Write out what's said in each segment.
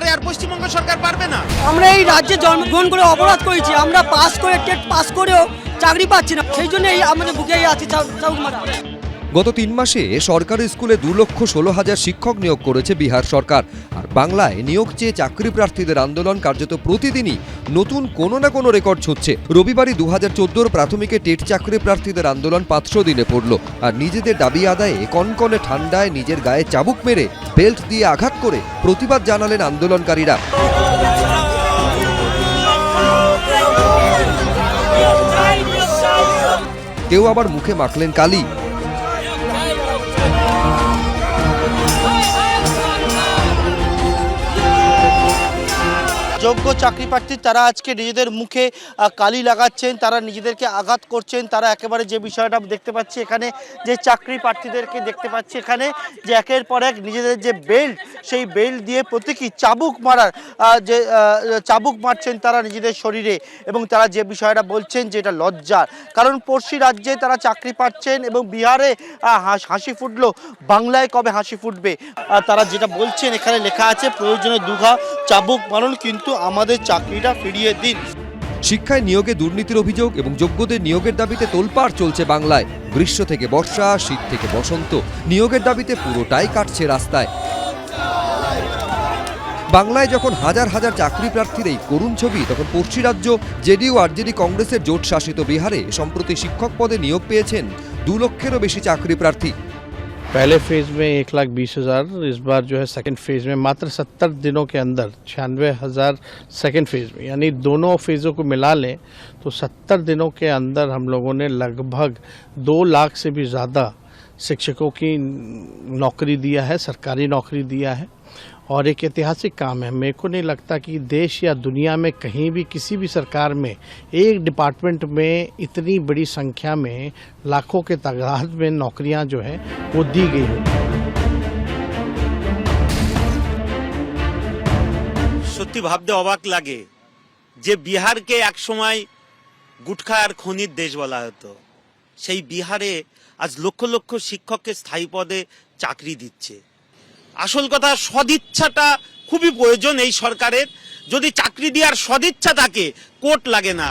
পারে আর পশ্চিমবঙ্গ সরকার পারবে না? আমরা এই রাজ্যে জন্মগ্রহণ করে অপরাধ করেছি, আমরা পাস করে টেট পাস করেও চাকরি পাচ্ছি না, সেই জন্য এই আমাদের বুকে আছে চাউক মারা। গত 3 মাসে সরকারি স্কুলে 2,16,000 শিক্ষক নিয়োগ করেছে বিহার সরকার। আর বাংলায় নিয়োগ চেয়ে চাকরি প্রার্থীদের আন্দোলন কার্যত প্রতিদিনই নতুন কোনো না কোনো রেকর্ড ছুঁচ্ছে। রবিবারই 2014 প্রাথমিকে টেট চাকরি প্রার্থীদের আন্দোলন 500 দিনে পড়ল। আর নিজেদের দাবি আদায়ে কনকনে ঠান্ডায় নিজের গায়ে চাবুক মেরে বেল্ট দিয়ে আঘাত করে প্রতিবাদ জানালেন আন্দোলনকারীরা। কেউ আবার মুখে মাখলেন কালি। যোগ্য চাকরি প্রার্থী তারা আজকে নিজেদের মুখে কালি লাগাচ্ছেন, তারা নিজেদেরকে আঘাত করছেন। তারা একেবারে যে বিষয়টা দেখতে পাচ্ছি এখানে, যে চাকরি প্রার্থীদেরকে দেখতে পাচ্ছি এখানে, যে একের পর এক নিজেদের যে বেল্ট, সেই বেল্ট দিয়ে প্রতীকী চাবুক মারার যে চাবুক মারছেন তারা নিজেদের শরীরে। এবং তারা যে বিষয়টা বলছেন যে এটা লজ্জার, কারণ পড়শি রাজ্যে তারা চাকরি পাচ্ছেন এবং বিহারে হাসি ফুটলো, বাংলায় কবে হাসি ফুটবে। তারা যেটা বলছেন এখানে লেখা আছে, প্রয়োজনে দুঘা চাবুক মারুন কিন্তু আমাদের চাকরিটা ফিরিয়ে দিন। শিক্ষায় নিয়োগে দুর্নীতির অভিযোগ এবং যোগ্যদের নিয়োগের দাবিতে তোলপাড় চলছে বাংলায়। গ্রীষ্ম থেকে বর্ষা, শীত থেকে বসন্ত, নিয়োগের দাবিতে পুরোটাই কাটছে রাস্তায়। বাংলায় যখন হাজার হাজার চাকরি প্রার্থীর এই করুণ ছবি, তখন পশ্চিম রাজ্য জেডিইউ আরজেডি কংগ্রেসের জোট শাসিত বিহারে সম্প্রতি শিক্ষক পদে নিয়োগ পেয়েছেন 2 লক্ষেরও বেশি চাকরি প্রার্থী। पहले फेज में 1,20,000, इस बार जो है सेकंड फेज में मात्र 70 दिनों के अंदर 96,000 सेकंड फेज में, यानी दोनों फेज़ों को मिला लें तो 70 दिनों के अंदर हम लोगों ने लगभग 2 लाख से भी ज़्यादा शिक्षकों की नौकरी दिया है, सरकारी नौकरी दिया है। और एक ऐतिहासिक काम है। मेरे को नहीं लगता कि देश या दुनिया में कहीं भी किसी भी सरकार में एक डिपार्टमेंट में इतनी बड़ी संख्या में लाखों के तादाद में नौकरियां जो है वो दी गई हैं। সত্যি ভাবতে অবাক লাগে যে বিহারকে একসময় গুটখা আর খনির দেশ বলা হতো, সেই বিহারে আজ লক্ষ লক্ষ শিক্ষককে স্থায়ী পদে চাকরি দিচ্ছে। আসল কথা, সদিচ্ছাটা খুবই প্রয়োজন এই সরকারের। যদি চাকরি দেওয়ার সদিচ্ছা থাকে, কোর্ট লাগে না।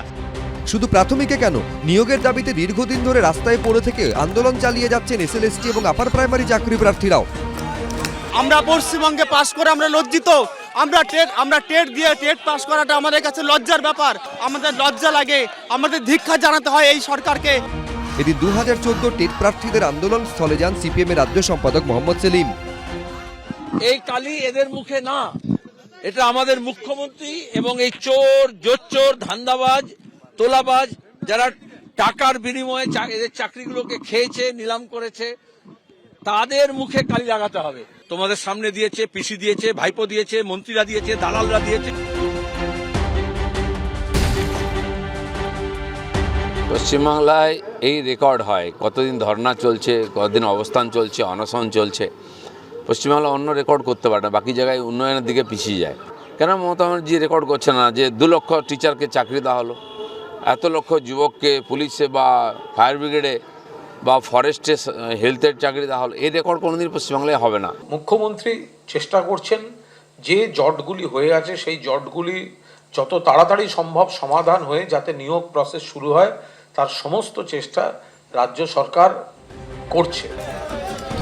শুধু প্রাথমিকে কেন, নিয়োগের দাবিতে দীর্ঘদিন ধরে রাস্তায় পড়ে থেকে আন্দোলন চালিয়ে যাচ্ছেন এসএলএসটি এবং আপার প্রাইমারি চাকরি প্রার্থীরাও। আমরা পশ্চিমবঙ্গে পাশ করে আমরা লজ্জিত। আমরা টেট দিয়ে টেট পাস করাটা আমাদের কাছে লজ্জার ব্যাপার। আমাদের লজ্জা লাগে, আমাদের ধিক্ষা জানাতে হয় এই সরকারকে। এদিন 2014 টেট প্রার্থীদের আন্দোলন স্থলে যান সিপিএম এর রাজ্য সম্পাদক মোহাম্মদ সেলিম। এই কালি এদের মুখে না, এটা আমাদের মুখ্যমন্ত্রী এবং এই চোর, জোচ্চোর, ধান্দাবাজ, তোলাবাজ, যারা টাকার বিনিময়ে এদের চাকরিগুলোকে খেয়েছে, নিলাম করেছে, তাদের মুখে কালি লাগাতে হবে। তোমাদের সামনে দিয়েছে, পিসি দিয়েছে, ভাইপো দিয়েছে, মন্ত্রীরা দিয়েছে, দালালরা দিয়েছে। পশ্চিমবাংলায় এই রেকর্ড হয়, কতদিন ধর্না চলছে, কতদিন অবস্থান চলছে, অনশন চলছে। পশ্চিমবাংলা অন্য রেকর্ড করতে পারে না, বাকি জায়গায় উন্নয়নের দিকে পিছিয়ে যায়। কেন মমতা ব্যানার্জি রেকর্ড করছে না যে 2 লক্ষ টিচারকে চাকরি দেওয়া হলো, এত লক্ষ যুবককে পুলিশে বা ফায়ার ব্রিগেডে বা ফরেস্টে হেলথের চাকরি দেওয়া হলো? এই রেকর্ড কোনোদিন পশ্চিমবাংলায় হবে না। মুখ্যমন্ত্রী চেষ্টা করছেন যে জটগুলি হয়ে আছে সেই জটগুলি যত তাড়াতাড়ি সম্ভব সমাধান হয়ে যাতে নিয়োগ প্রসেস শুরু হয়, তার সমস্ত চেষ্টা রাজ্য সরকার করছে।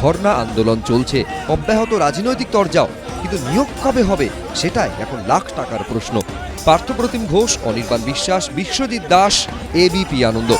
ধর্ণা আন্দোলন চলছে, অব্যাহত রাজনৈতিক তরজাও, কিন্তু নিয়োগ কবে হবে সেটাই এখন লাখ টাকার প্রশ্ন। পার্থপ্রতিম ঘোষ, অনির্বাণ বিশ্বাস, বিশ্বজিৎ দাস, এবিপি আনন্দ।